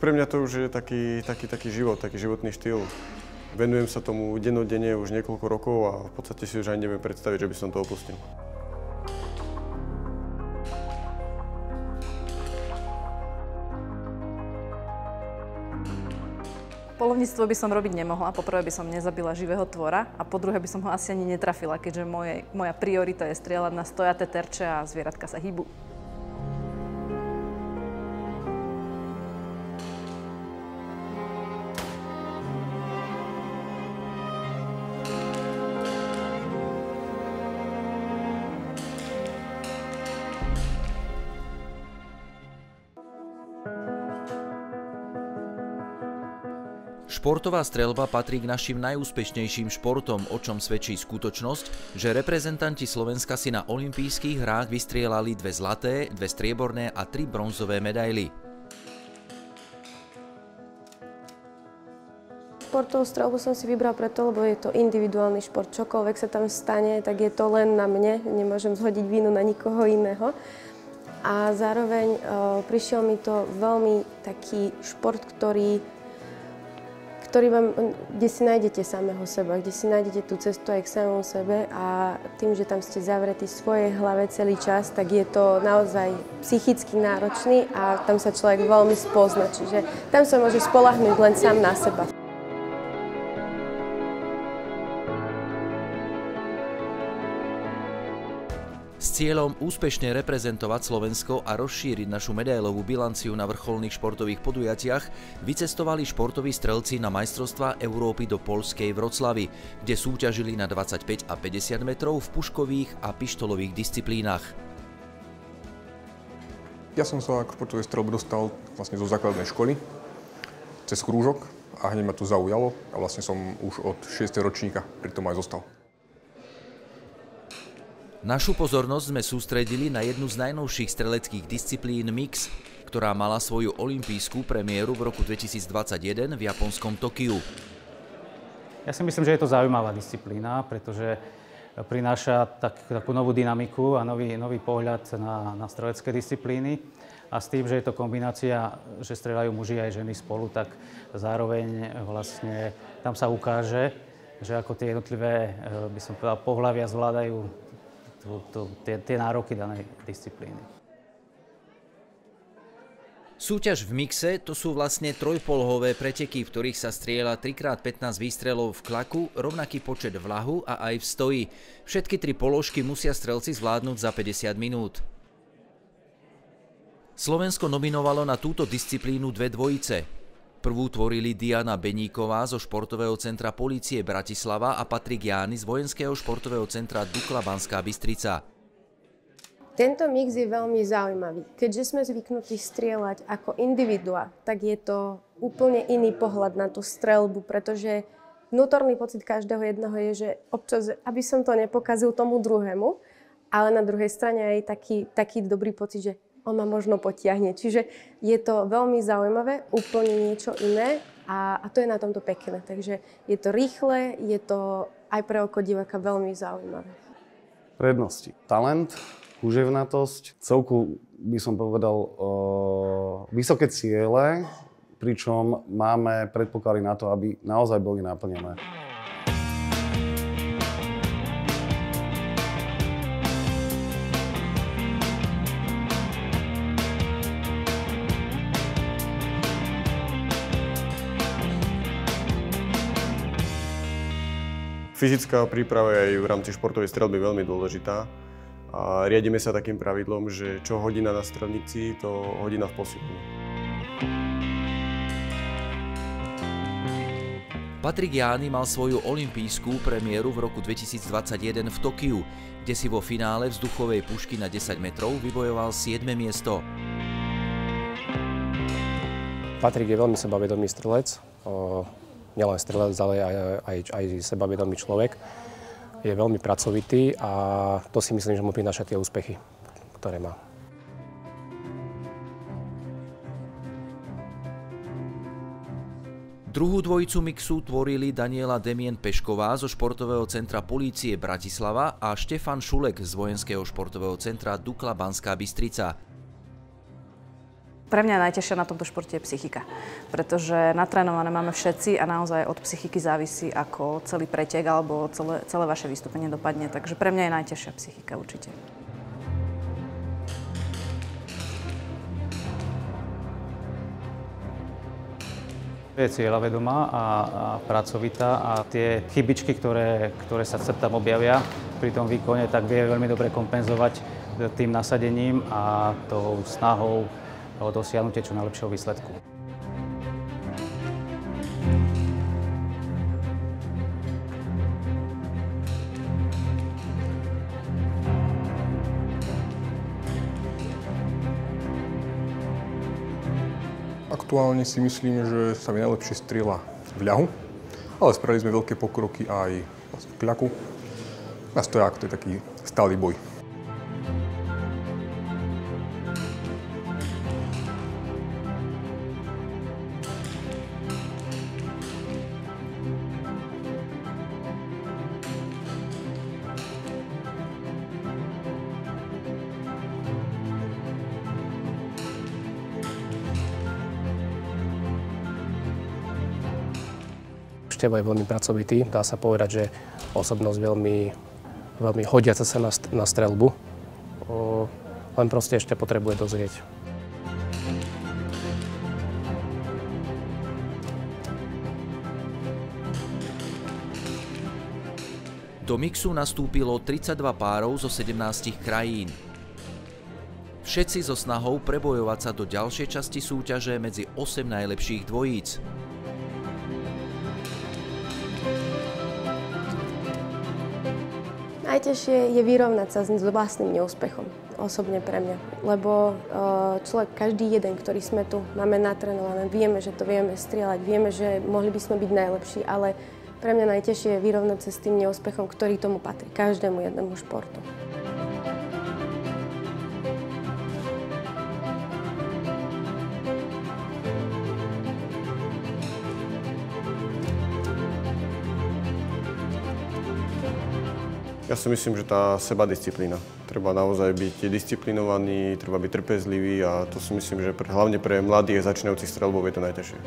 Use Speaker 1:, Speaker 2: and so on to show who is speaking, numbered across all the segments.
Speaker 1: pre mňa to už je taký život, taký životný štýl. Venujem sa tomu dennodenne už niekoľko rokov a v podstate si už ani neviem predstaviť, že by som to opustil.
Speaker 2: Poľovníctvo by som robiť nemohla. Poprvé by som nezabila živého tvora a po druhé by som ho asi ani netrafila, keďže moja priorita je strieľať na stojaté terče a zvieratka sa hýbu.
Speaker 3: Športová streľba patrí k našim najúspešnejším športom, o čom svedčí skutočnosť, že reprezentanti Slovenska si na olympijských hrách vystrieľali 2 zlaté, 2 strieborné a 3 bronzové medaily.
Speaker 4: Športovú streľbu som si vybral preto, lebo je to individuálny šport. Čokoľvek sa tam stane, tak je to len na mne. Nemôžem zhodiť vinu na nikoho iného. A zároveň prišiel mi to veľmi taký šport, kde si nájdete samého seba, kde si nájdete tú cestu aj k samému sebe a tým, že tam ste zavretí v svojej hlave celý čas, tak je to naozaj psychicky náročný a tam sa človek veľmi spozna, čiže tam sa môže spoľahnúť len sám na seba.
Speaker 3: S cieľom úspešne reprezentovať Slovensko a rozšíriť našu medailovú bilanciu na vrcholných športových podujatiach vycestovali športoví strelci na majstrovstvá Európy do poľskej Vroclavi, kde súťažili na 25 a 50 metrov v puškových a pištolových disciplínach.
Speaker 5: Ja som sa k športovej streľbe dostal vlastne zo základnej školy, cez krúžok a hneď ma to zaujalo a vlastne som už od 6. ročníka pri tom aj zostal.
Speaker 3: Našu pozornosť sme sústredili na jednu z najnovších streleckých disciplín Mix, ktorá mala svoju olympijskú premiéru v roku 2021 v japonskom Tokiu.
Speaker 6: Ja si myslím, že je to zaujímavá disciplína, pretože prináša takú novú dynamiku a nový pohľad na strelecké disciplíny. A s tým, že je to kombinácia, že strieľajú muži aj ženy spolu, tak zároveň vlastne tam sa ukáže, že ako tie jednotlivé, by som povedal, pohlavia zvládajú tie nároky danej disciplíny.
Speaker 3: Súťaž v mixe to sú vlastne trojpolhové preteky, v ktorých sa strieľa 3x15 výstrelov v klaku, rovnaký počet v ľahu a aj v stoji. Všetky 3 položky musia strelci zvládnuť za 50 minút. Slovensko nominovalo na túto disciplínu 2 dvojice. Prvú tvorili Diana Beníková zo športového centra polície Bratislava a Patrik Jány z vojenského športového centra Dukla Banská Bystrica.
Speaker 4: Tento mix je veľmi zaujímavý. Keďže sme zvyknutí strieľať ako individuá, tak je to úplne iný pohľad na tú streľbu, pretože vnútorný pocit každého jedného je, že občas, aby som to nepokazil tomu druhému, ale na druhej strane aj taký dobrý pocit, že on ma možno potiahne. Čiže je to veľmi zaujímavé, úplne niečo iné a to je na tomto pekné. Takže je to rýchle, je to aj pre oko diváka veľmi zaujímavé.
Speaker 7: Prednosti. Talent, húževnatosť, celku by som povedal vysoké ciele, pričom máme predpoklady na to, aby naozaj boli naplnené.
Speaker 1: Fyzická príprava je aj v rámci športovej streľby veľmi dôležitá a riadime sa takým pravidlom, že čo hodina na strelnici, to hodina v posilni.
Speaker 3: Patrik Jány mal svoju olympijskú premiéru v roku 2021 v Tokiu, kde si vo finále vzduchovej pušky na 10 metrov vybojoval 7. miesto.
Speaker 8: Patrik je veľmi sebavedomý strelec. Nielen strelec, ale aj sebavedomý človek. Je veľmi pracovitý a to si myslím, že mu prináša tie úspechy, ktoré má.
Speaker 3: Druhú dvojicu mixu tvorili Daniela Demien Pešková zo športového centra polície Bratislava a Štefan Šulek z vojenského športového centra Dukla Banská Bystrica.
Speaker 2: pre mňa najťažšia na tomto športe je psychika. Pretože natrénované máme všetci a naozaj od psychiky závisí, ako celý pretek alebo celé vaše vystúpenie dopadne. Takže pre mňa je najťažšia psychika určite.
Speaker 6: Je cieľavedomá a pracovitá a tie chybičky, ktoré sa tam objavia pri tom výkone, tak vie veľmi dobre kompenzovať tým nasadením a tou snahou o dosiahnutie čo najlepšieho výsledku.
Speaker 5: Aktuálne si myslím, že sa mi najlepšie strieľa v ľahu, ale spravili sme veľké pokroky aj v kľaku. Na stoják to je taký stály boj.
Speaker 8: Števo je veľmi pracovitý, dá sa povedať, že osobnosť veľmi hodiaca sa na streľbu, len proste ešte potrebuje dozrieť.
Speaker 3: Do mixu nastúpilo 32 párov zo 17 krajín. Všetci so snahou prebojovať sa do ďalšej časti súťaže medzi 8 najlepších dvojíc.
Speaker 4: Najťažšie je vyrovnať sa s vlastným neúspechom, osobne pre mňa. Lebo človek, každý jeden, ktorý sme tu, máme natrénované, vieme, že to vieme strieľať, vieme, že mohli by sme byť najlepší, ale pre mňa najťažšie je vyrovnať sa s tým neúspechom, ktorý tomu patrí, každému jednému športu.
Speaker 1: Ja si myslím, že tá sebadisciplína. Treba naozaj byť disciplinovaný, treba byť trpezlivý a to si myslím, že hlavne pre mladých začínajúcich streľbov je to najťažšie.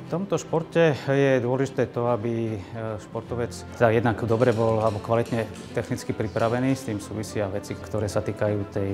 Speaker 6: V tomto športe je dôležité to, aby športovec jednak dobre bol alebo kvalitne technicky pripravený, s tým súvisia veci, ktoré sa týkajú tej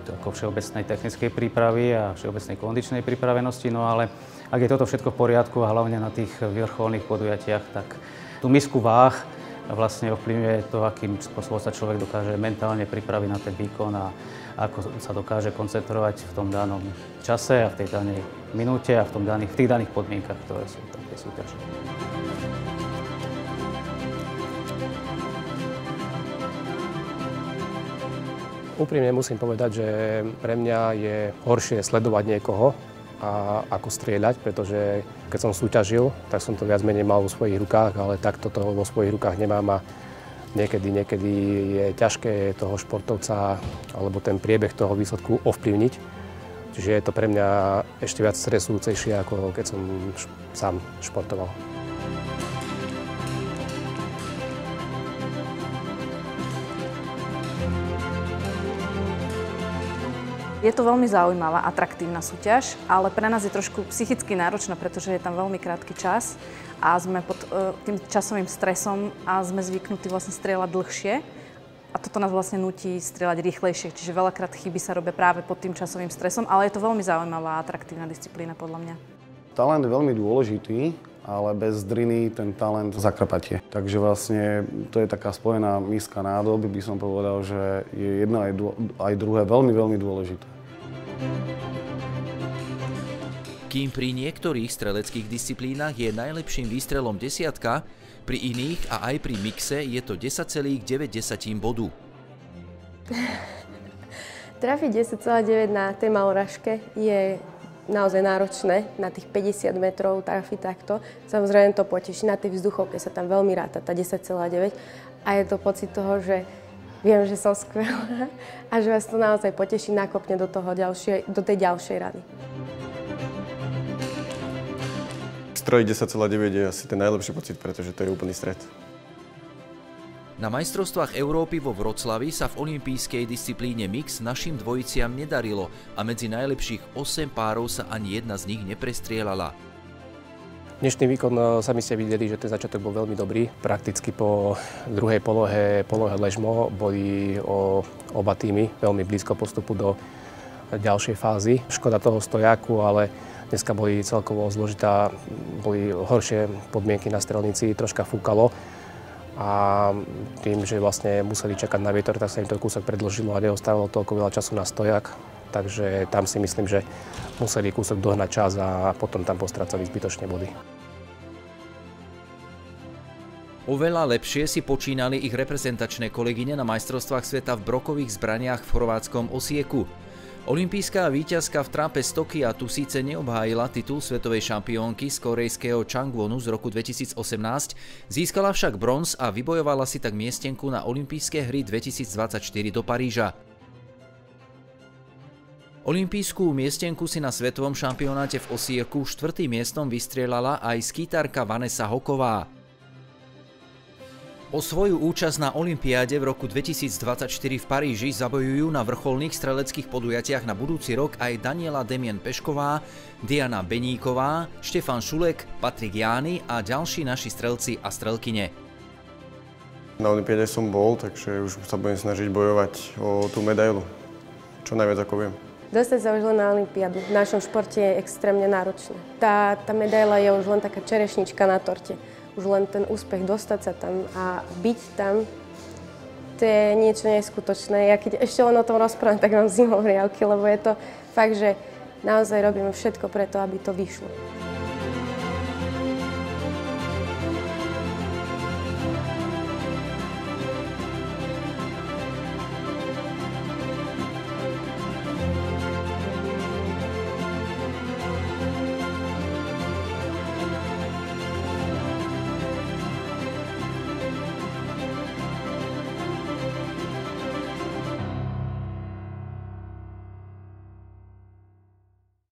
Speaker 6: ako všeobecnej technickej prípravy a všeobecnej kondičnej pripravenosti, no ale ak je toto všetko v poriadku a hlavne na tých vrcholných podujatiach, tak tú misku váh vlastne ovplyvňuje to, akým spôsobom sa človek dokáže mentálne pripraviť na ten výkon a ako sa dokáže koncentrovať v tom danom čase a v tej danej minúte a v tých daných podmienkach, ktoré sú v tej súťaži.
Speaker 8: Úprimne musím povedať, že pre mňa je horšie sledovať niekoho, ako strieľať, pretože keď som súťažil, tak som to viac menej mal vo svojich rukách, ale takto toho vo svojich rukách nemám a niekedy je ťažké toho športovca alebo ten priebeh toho výsledku ovplyvniť. Čiže je to pre mňa ešte viac stresujúcejšie, ako keď som sám športoval.
Speaker 2: Je to veľmi zaujímavá, atraktívna súťaž, ale pre nás je trošku psychicky náročná, pretože je tam veľmi krátky čas a sme pod tým časovým stresom a sme zvyknutí vlastne strieľať dlhšie. A toto nás vlastne núti strieľať rýchlejšie, čiže veľakrát chyby sa robia práve pod tým časovým stresom, ale je to veľmi zaujímavá a atraktívna disciplína podľa mňa.
Speaker 7: Talent je veľmi dôležitý, ale bez driny ten talent zakrpatie. Takže vlastne to je taká spojená miska nádob, by som povedal, že je jedno aj druhé veľmi, veľmi dôležité.
Speaker 3: Kým pri niektorých streleckých disciplínach je najlepším výstrelom desiatka, pri iných a aj pri mixe je to 10,9 bodu.
Speaker 4: Trafiť 10,9 na tej maloražke je naozaj náročné, na tých 50 metrov trafiť takto. Samozrejme to poteší, na tej vzduchovke sa tam veľmi ráta, tá 10,9 a je to pocit toho, že viem, že som skvelá a že vás to naozaj poteší, nakopne do tej ďalšej rady.
Speaker 1: Strojiť 10,9 je asi ten najlepší pocit, pretože to je úplný stret.
Speaker 3: Na majstrovstvách Európy vo Vroclavi sa v olympijskej disciplíne mix našim dvojiciam nedarilo a medzi najlepších 8 párov sa ani jedna z nich neprestrieľala.
Speaker 8: Dnešný výkon sami ste videli, že ten začiatok bol veľmi dobrý. Prakticky po druhej polohe ležmo boli oba týmy veľmi blízko postupu do ďalšej fázy. Škoda toho stojaku, ale dneska boli celkovo zložitá, boli horšie podmienky na strelnici, troška fúkalo. A tým, že vlastne museli čakať na vietor, tak sa im to kúsok predĺžilo a neostávalo toľko veľa času na stojak. Takže tam si myslím, že museli kúsok dohnať čas a potom tam postracali zbytočne body.
Speaker 3: Oveľa lepšie si počínali ich reprezentačné kolegyne na majstrovstvách sveta v brokových zbraniach v chorvátskom Osieku. Olympijská víťazka v trápe z Tokia tu síce neobhájila titul svetovej šampiónky z korejského Changwonu z roku 2018, získala však bronz a vybojovala si tak miestenku na olympijské hry 2024 do Paríža. Olympijskú miestenku si na svetovom šampionáte v Osieku 4. miestom vystrieľala aj skýtarka Vanessa Hoková. O svoju účasť na olympiáde v roku 2024 v Paríži zabojujú na vrcholných streleckých podujatiach na budúci rok aj Daniela Demien Pešková, Diana Beníková, Štefan Šulek, Patrik Jány a ďalší naši strelci a strelkyne.
Speaker 1: Na olympiáde som bol, takže už sa budem snažiť bojovať o tú medailu, čo najviac ako viem.
Speaker 4: Dostať sa už len na olympiádu v našom športe je extrémne náročné. Tá medaila je už len taká čerešnička na torte. Už len ten úspech dostať sa tam a byť tam, to je niečo neskutočné. Ja keď ešte len o tom rozprávam, tak mám zimomriavky, lebo je to fakt, že naozaj robíme všetko preto, aby to vyšlo.